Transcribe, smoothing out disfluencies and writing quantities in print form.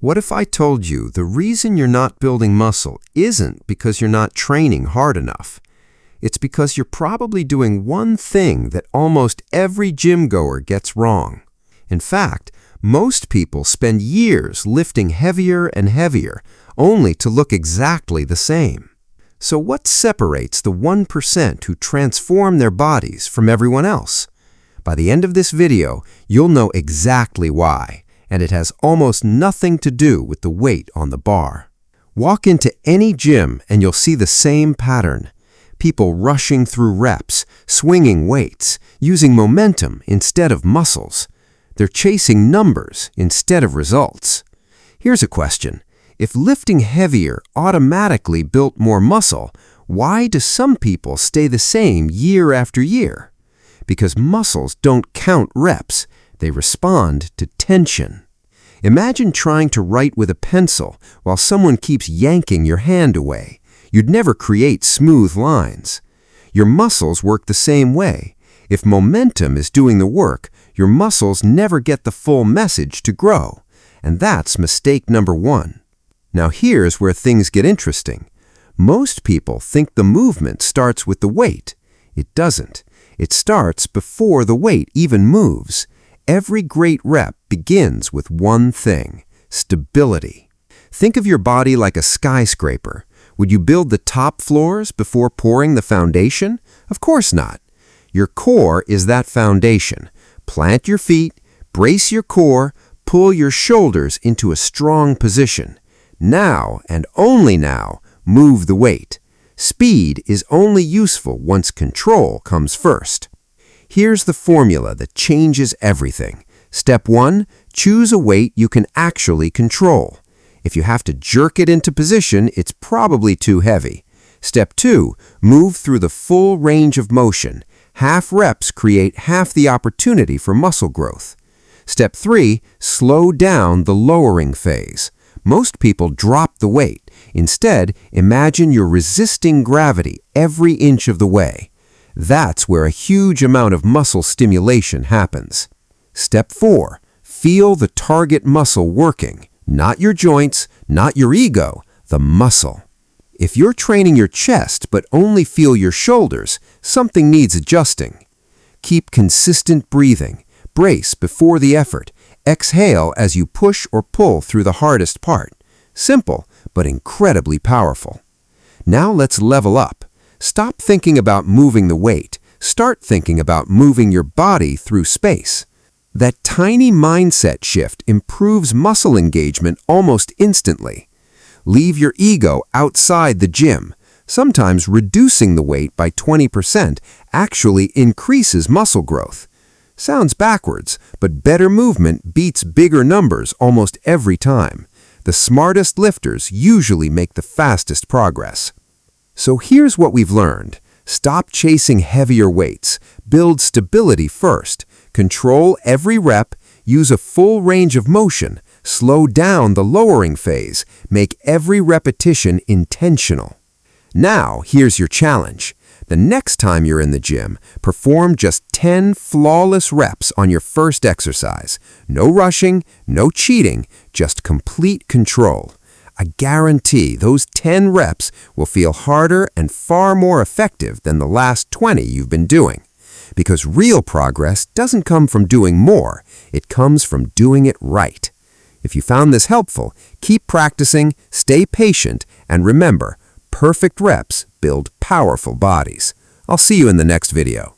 What if I told you the reason you're not building muscle isn't because you're not training hard enough? It's because you're probably doing one thing that almost every gym goer gets wrong. In fact, most people spend years lifting heavier and heavier, only to look exactly the same. So what separates the 1% who transform their bodies from everyone else? By the end of this video, you'll know exactly why, and it has almost nothing to do with the weight on the bar. Walk into any gym and you'll see the same pattern. People rushing through reps, swinging weights, using momentum instead of muscles. They're chasing numbers instead of results. Here's a question. If lifting heavier automatically built more muscle, why do some people stay the same year after year? Because muscles don't count reps. They respond to tension. Imagine trying to write with a pencil while someone keeps yanking your hand away. You'd never create smooth lines. Your muscles work the same way. If momentum is doing the work, your muscles never get the full message to grow. And that's mistake number one. Now here's where things get interesting. Most people think the movement starts with the weight. It doesn't. It starts before the weight even moves. Every great rep begins with one thing: stability. Think of your body like a skyscraper. Would you build the top floors before pouring the foundation? Of course not. Your core is that foundation. Plant your feet, brace your core, pull your shoulders into a strong position. Now, and only now, move the weight. Speed is only useful once control comes first. Here's the formula that changes everything. Step 1, choose a weight you can actually control. If you have to jerk it into position, it's probably too heavy. Step 2, move through the full range of motion. Half reps create half the opportunity for muscle growth. Step 3, slow down the lowering phase. Most people drop the weight. Instead, imagine you're resisting gravity every inch of the way. That's where a huge amount of muscle stimulation happens. Step 4, feel the target muscle working. Not your joints, not your ego, the muscle. If you're training your chest but only feel your shoulders, something needs adjusting. Keep consistent breathing. Brace before the effort. Exhale as you push or pull through the hardest part. Simple, but incredibly powerful. Now let's level up. Stop thinking about moving the weight. Start thinking about moving your body through space. That tiny mindset shift improves muscle engagement almost instantly. Leave your ego outside the gym. Sometimes reducing the weight by 20% actually increases muscle growth. Sounds backwards, but better movement beats bigger numbers almost every time. The smartest lifters usually make the fastest progress. So here's what we've learned. Stop chasing heavier weights. Build stability first. Control every rep. Use a full range of motion. Slow down the lowering phase. Make every repetition intentional. Now, here's your challenge. The next time you're in the gym, perform just 10 flawless reps on your first exercise. No rushing, no cheating, just complete control. I guarantee those 10 reps will feel harder and far more effective than the last 20 you've been doing. Because real progress doesn't come from doing more, it comes from doing it right. If you found this helpful, keep practicing, stay patient, and remember, perfect reps build powerful bodies. I'll see you in the next video.